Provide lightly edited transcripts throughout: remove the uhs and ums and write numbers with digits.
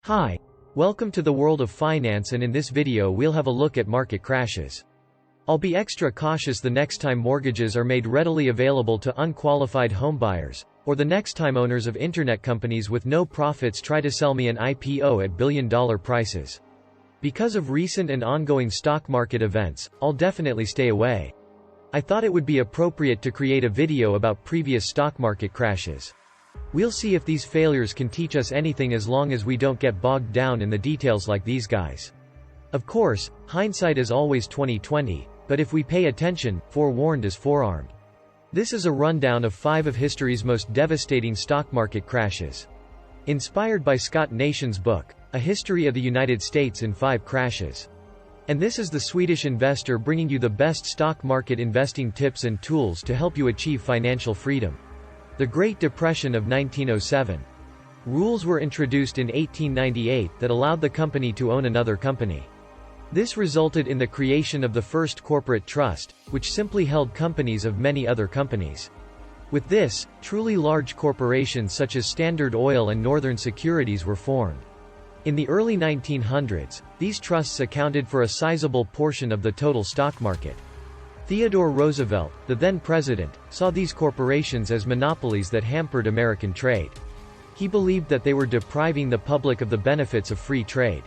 Hi. Welcome to the world of finance, and in this video we'll have a look at market crashes. I'll be extra cautious the next time mortgages are made readily available to unqualified homebuyers, or the next time owners of internet companies with no profits try to sell me an IPO at billion-dollar prices. Because of recent and ongoing stock market events, I'll definitely stay away. I thought it would be appropriate to create a video about previous stock market crashes. We'll see if these failures can teach us anything as long as we don't get bogged down in the details like these guys. Of course, hindsight is always 20/20, but if we pay attention, forewarned is forearmed. This is a rundown of 5 of history's most devastating stock market crashes. Inspired by Scott Nation's book, A History of the United States in 5 Crashes. And this is the Swedish investor bringing you the best stock market investing tips and tools to help you achieve financial freedom. The Great Depression of 1907. Rules were introduced in 1898 that allowed the company to own another company. This resulted in the creation of the first corporate trust, which simply held companies of many other companies. With this, truly large corporations such as Standard Oil and Northern Securities were formed. In the early 1900s, these trusts accounted for a sizable portion of the total stock market. Theodore Roosevelt, the then president, saw these corporations as monopolies that hampered American trade. He believed that they were depriving the public of the benefits of free trade.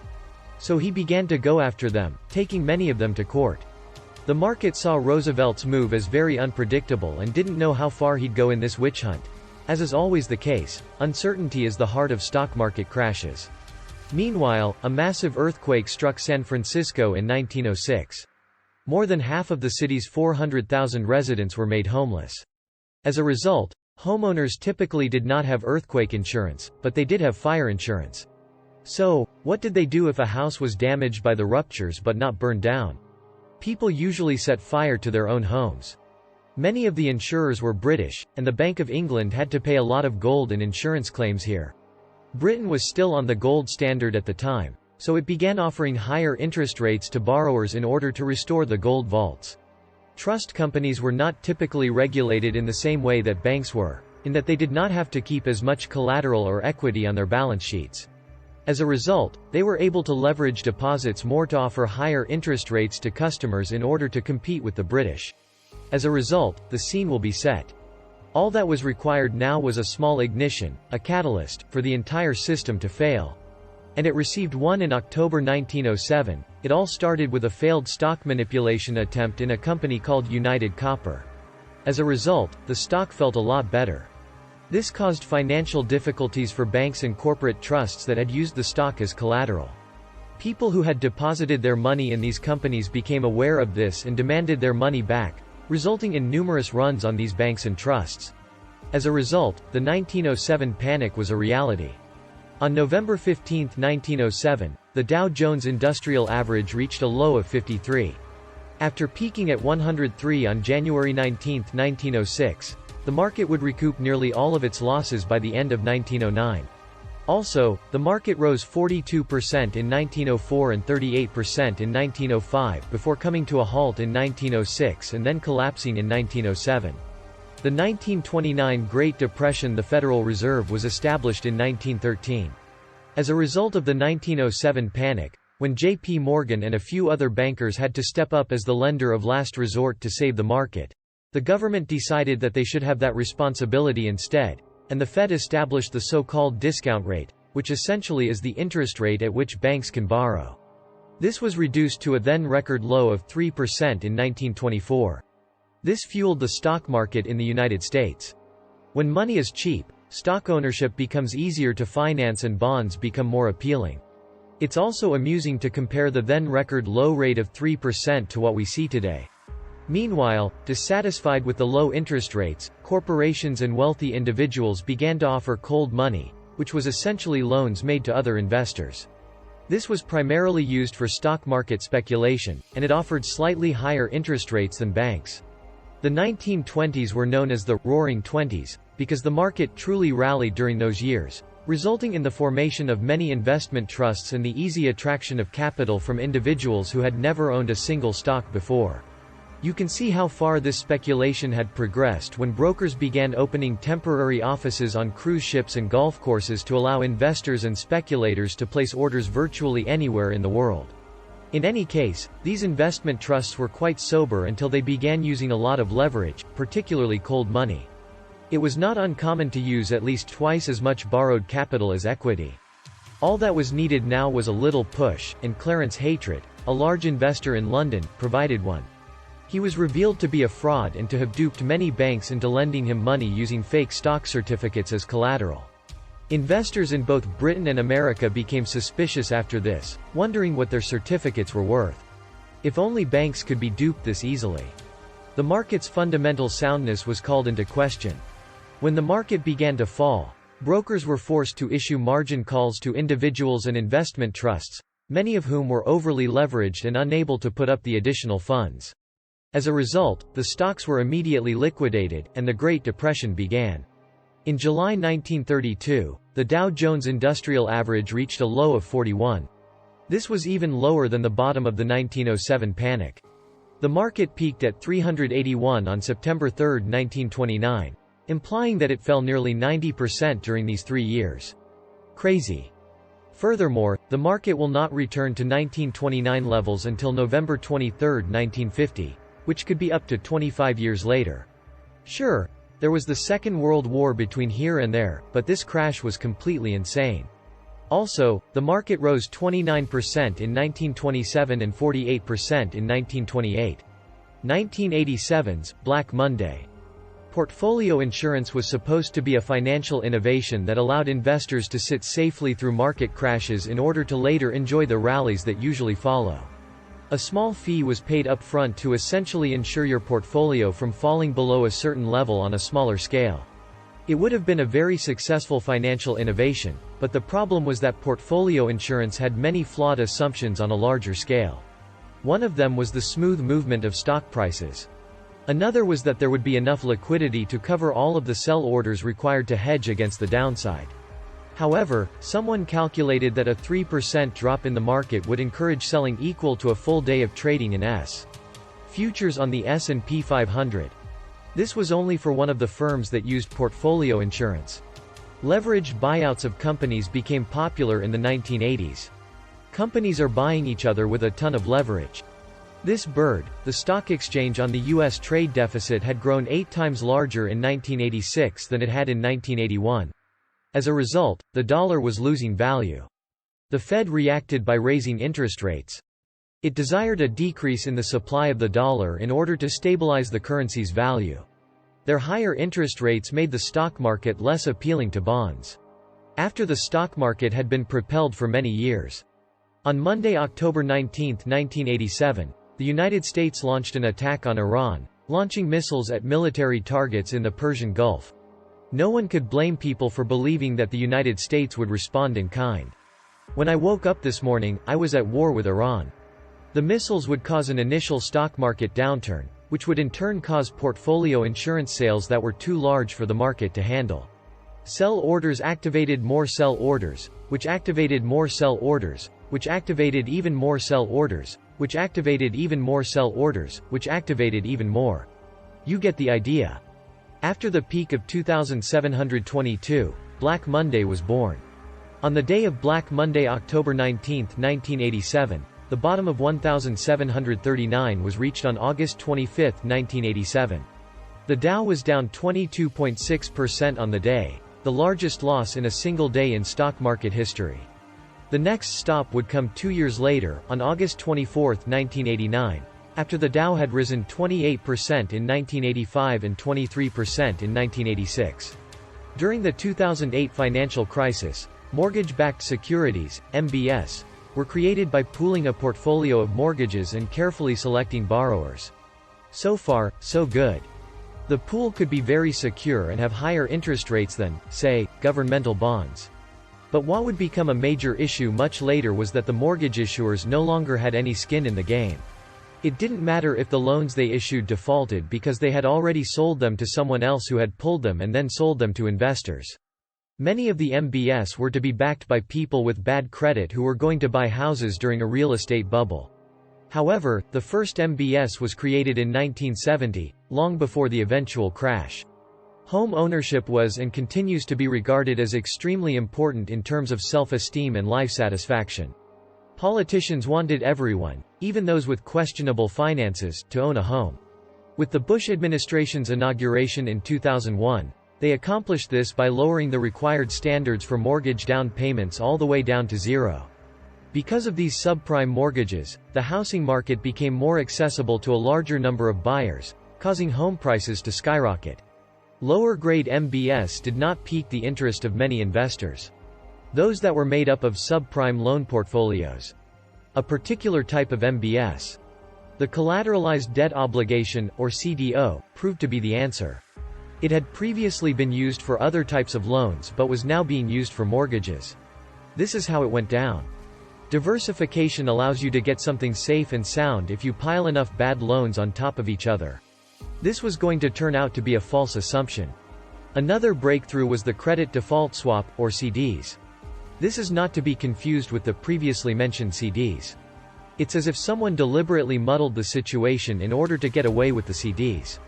So he began to go after them, taking many of them to court. The market saw Roosevelt's move as very unpredictable and didn't know how far he'd go in this witch hunt. As is always the case, uncertainty is the heart of stock market crashes. Meanwhile, a massive earthquake struck San Francisco in 1906. More than half of the city's 400,000 residents were made homeless. As a result, homeowners typically did not have earthquake insurance, but they did have fire insurance. So, what did they do if a house was damaged by the ruptures but not burned down? People usually set fire to their own homes. Many of the insurers were British, and the Bank of England had to pay a lot of gold in insurance claims here. Britain was still on the gold standard at the time, so it began offering higher interest rates to borrowers in order to restore the gold vaults. Trust companies were not typically regulated in the same way that banks were, in that they did not have to keep as much collateral or equity on their balance sheets. As a result, they were able to leverage deposits more to offer higher interest rates to customers in order to compete with the British. As a result, the scene will be set. All that was required now was a small ignition, a catalyst, for the entire system to fail. And it received one in October 1907. It all started with a failed stock manipulation attempt in a company called United Copper. As a result, the stock felt a lot better. This caused financial difficulties for banks and corporate trusts that had used the stock as collateral. People who had deposited their money in these companies became aware of this and demanded their money back, resulting in numerous runs on these banks and trusts. As a result, the 1907 panic was a reality. On November 15, 1907, the Dow Jones Industrial Average reached a low of 53. After peaking at 103 on January 19, 1906, the market would recoup nearly all of its losses by the end of 1909. Also, the market rose 42% in 1904 and 38% in 1905 before coming to a halt in 1906 and then collapsing in 1907. The 1929 Great Depression. The Federal Reserve was established in 1913. As a result of the 1907 panic, when J.P. Morgan and a few other bankers had to step up as the lender of last resort to save the market, the government decided that they should have that responsibility instead, and the Fed established the so-called discount rate, which essentially is the interest rate at which banks can borrow. This was reduced to a then record low of 3% in 1924. This fueled the stock market in the United States. When money is cheap, stock ownership becomes easier to finance and bonds become more appealing. It's also amusing to compare the then record low rate of 3% to what we see today. Meanwhile, dissatisfied with the low interest rates, corporations and wealthy individuals began to offer cold money, which was essentially loans made to other investors. This was primarily used for stock market speculation, and it offered slightly higher interest rates than banks. The 1920s were known as the Roaring Twenties, because the market truly rallied during those years, resulting in the formation of many investment trusts and the easy attraction of capital from individuals who had never owned a single stock before. You can see how far this speculation had progressed when brokers began opening temporary offices on cruise ships and golf courses to allow investors and speculators to place orders virtually anywhere in the world. In any case, these investment trusts were quite sober until they began using a lot of leverage, particularly cold money. It was not uncommon to use at least twice as much borrowed capital as equity. All that was needed now was a little push, and Clarence Hatred, a large investor in London, provided one. He was revealed to be a fraud and to have duped many banks into lending him money using fake stock certificates as collateral. Investors in both Britain and America became suspicious after this, wondering what their certificates were worth. If only banks could be duped this easily. The market's fundamental soundness was called into question. When the market began to fall, brokers were forced to issue margin calls to individuals and investment trusts, many of whom were overly leveraged and unable to put up the additional funds. As a result, the stocks were immediately liquidated, and the Great Depression began. In July 1932, the Dow Jones Industrial Average reached a low of 41. This was even lower than the bottom of the 1907 panic. The market peaked at 381 on September 3, 1929, implying that it fell nearly 90% during these 3 years. Crazy. Furthermore, the market will not return to 1929 levels until November 23, 1950. Which could be up to 25 years later. Sure, there was the Second World War between here and there, but this crash was completely insane. Also, the market rose 29% in 1927 and 48% in 1928. 1987's Black Monday. Portfolio insurance was supposed to be a financial innovation that allowed investors to sit safely through market crashes in order to later enjoy the rallies that usually follow. A small fee was paid up front to essentially insure your portfolio from falling below a certain level on a smaller scale. It would have been a very successful financial innovation, but the problem was that portfolio insurance had many flawed assumptions on a larger scale. One of them was the smooth movement of stock prices. Another was that there would be enough liquidity to cover all of the sell orders required to hedge against the downside. However, someone calculated that a 3% drop in the market would encourage selling equal to a full day of trading in S. futures on the S&P 500. This was only for one of the firms that used portfolio insurance. Leveraged buyouts of companies became popular in the 1980s. Companies are buying each other with a ton of leverage. This bird, the stock exchange on the U.S. trade deficit had grown 8 times larger in 1986 than it had in 1981. As a result, the dollar was losing value. The Fed reacted by raising interest rates. It desired a decrease in the supply of the dollar in order to stabilize the currency's value. Their higher interest rates made the stock market less appealing to bonds. After the stock market had been propelled for many years. On Monday, October 19, 1987, the United States launched an attack on Iran, launching missiles at military targets in the Persian Gulf. No one could blame people for believing that the United States would respond in kind. When I woke up this morning, I was at war with Iran. The missiles would cause an initial stock market downturn, which would in turn cause portfolio insurance sales that were too large for the market to handle. Sell orders activated more sell orders, which activated more sell orders, which activated even more sell orders, which activated even more sell orders, which activated even more. You get the idea. After the peak of 2,722, Black Monday was born. On the day of Black Monday, October 19, 1987, the bottom of 1,739 was reached on August 25, 1987. The Dow was down 22.6% on the day, the largest loss in a single day in stock market history. The next stop would come 2 years later, on August 24, 1989. After the Dow had risen 28% in 1985 and 23% in 1986. During the 2008 financial crisis, mortgage-backed securities, MBS, were created by pooling a portfolio of mortgages and carefully selecting borrowers. So far, so good. The pool could be very secure and have higher interest rates than, say, governmental bonds. But what would become a major issue much later was that the mortgage issuers no longer had any skin in the game. It didn't matter if the loans they issued defaulted because they had already sold them to someone else who had pulled them and then sold them to investors. Many of the MBS were to be backed by people with bad credit who were going to buy houses during a real estate bubble. However, the first MBS was created in 1970, long before the eventual crash. Home ownership was and continues to be regarded as extremely important in terms of self-esteem and life satisfaction. Politicians wanted everyone, even those with questionable finances, to own a home. With the Bush administration's inauguration in 2001, they accomplished this by lowering the required standards for mortgage down payments all the way down to zero. Because of these subprime mortgages, the housing market became more accessible to a larger number of buyers, causing home prices to skyrocket. Lower-grade MBS did not pique the interest of many investors. Those that were made up of subprime loan portfolios. A particular type of MBS. The collateralized debt obligation, or CDO, proved to be the answer. It had previously been used for other types of loans but was now being used for mortgages. This is how it went down. Diversification allows you to get something safe and sound if you pile enough bad loans on top of each other. This was going to turn out to be a false assumption. Another breakthrough was the credit default swap, or CDs. This is not to be confused with the previously mentioned CDs. It's as if someone deliberately muddled the situation in order to get away with the CDs.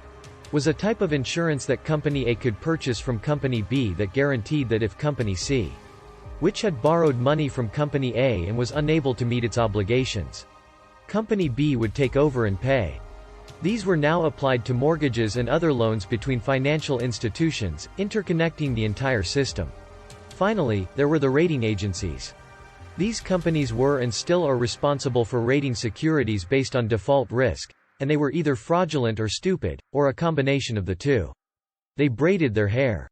Was a type of insurance that Company A could purchase from Company B that guaranteed that if Company C, which had borrowed money from Company A and was unable to meet its obligations, Company B would take over and pay. These were now applied to mortgages and other loans between financial institutions, interconnecting the entire system. Finally, there were the rating agencies. These companies were and still are responsible for rating securities based on default risk, and they were either fraudulent or stupid, or a combination of the two. They braided their hair.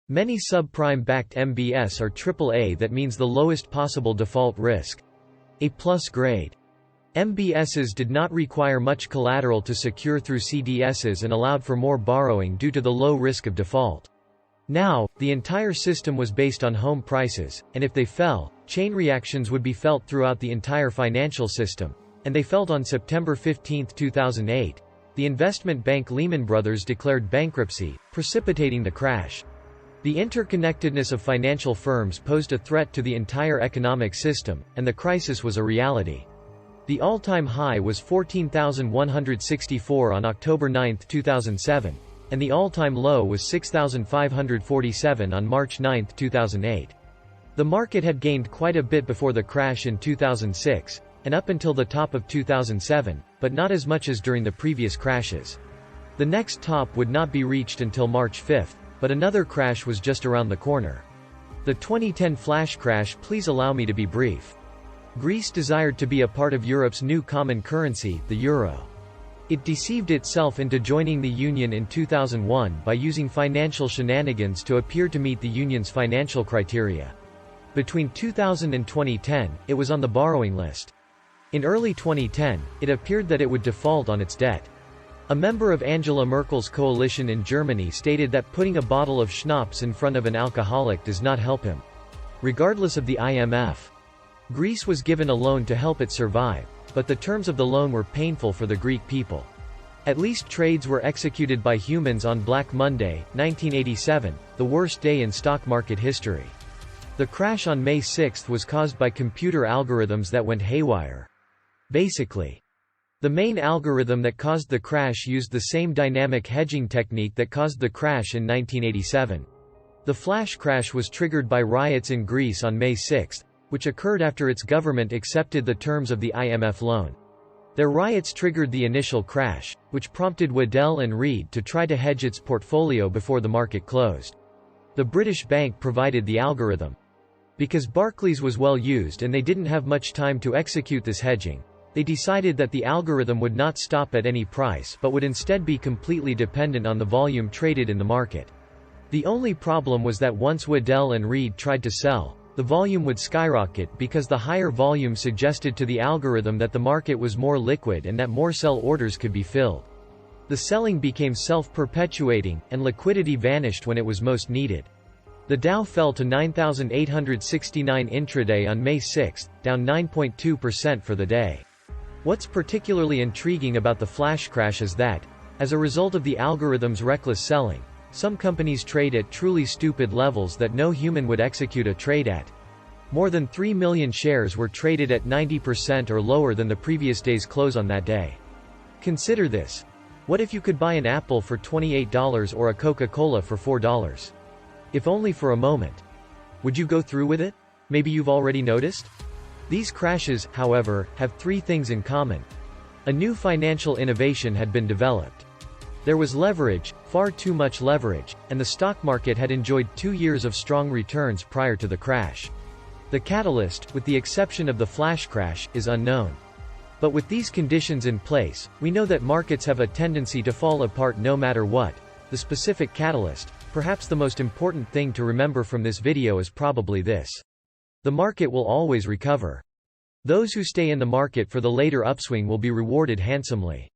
Many subprime-backed MBS are AAA, that means the lowest possible default risk. A+ grade. MBSs did not require much collateral to secure through CDSs and allowed for more borrowing due to the low risk of default. Now, the entire system was based on home prices, and if they fell, chain reactions would be felt throughout the entire financial system, and they felt on September 15, 2008. The investment bank Lehman Brothers declared bankruptcy, precipitating the crash. The interconnectedness of financial firms posed a threat to the entire economic system, and the crisis was a reality. The all-time high was 14,164 on October 9, 2007, and the all-time low was 6,547 on March 9, 2008. The market had gained quite a bit before the crash in 2006, and up until the top of 2007, but not as much as during the previous crashes. The next top would not be reached until March 5, but another crash was just around the corner. The 2010 flash crash. Please allow me to be brief. Greece desired to be a part of Europe's new common currency, the euro. It deceived itself into joining the Union in 2001 by using financial shenanigans to appear to meet the Union's financial criteria. Between 2000 and 2010, it was on the borrowing list. In early 2010, it appeared that it would default on its debt. A member of Angela Merkel's coalition in Germany stated that putting a bottle of schnapps in front of an alcoholic does not help him. Regardless of the IMF, Greece was given a loan to help it survive, but the terms of the loan were painful for the Greek people. At least trades were executed by humans on Black Monday, 1987, the worst day in stock market history. The crash on May 6 was caused by computer algorithms that went haywire. Basically, the main algorithm that caused the crash used the same dynamic hedging technique that caused the crash in 1987. The flash crash was triggered by riots in Greece on May 6, which occurred after its government accepted the terms of the IMF loan. Their riots triggered the initial crash, which prompted Waddell & Reed to try to hedge its portfolio before the market closed. The British bank provided the algorithm. Because Barclays was well used and they didn't have much time to execute this hedging, they decided that the algorithm would not stop at any price but would instead be completely dependent on the volume traded in the market. The only problem was that once Waddell & Reed tried to sell, the volume would skyrocket because the higher volume suggested to the algorithm that the market was more liquid and that more sell orders could be filled. The selling became self-perpetuating, and liquidity vanished when it was most needed. The Dow fell to 9,869 intraday on May 6, down 9.2% for the day. What's particularly intriguing about the flash crash is that, as a result of the algorithm's reckless selling, some companies trade at truly stupid levels that no human would execute a trade at. More than 3 million shares were traded at 90% or lower than the previous day's close on that day. Consider this. What if you could buy an apple for $28 or a Coca-Cola for $4? If only for a moment. Would you go through with it? Maybe you've already noticed? These crashes, however, have three things in common. A new financial innovation had been developed. There was leverage, far too much leverage, and the stock market had enjoyed 2 years of strong returns prior to the crash. The catalyst, with the exception of the flash crash, is unknown. But with these conditions in place, we know that markets have a tendency to fall apart no matter what. The specific catalyst, perhaps the most important thing to remember from this video, is probably this. The market will always recover. Those who stay in the market for the later upswing will be rewarded handsomely.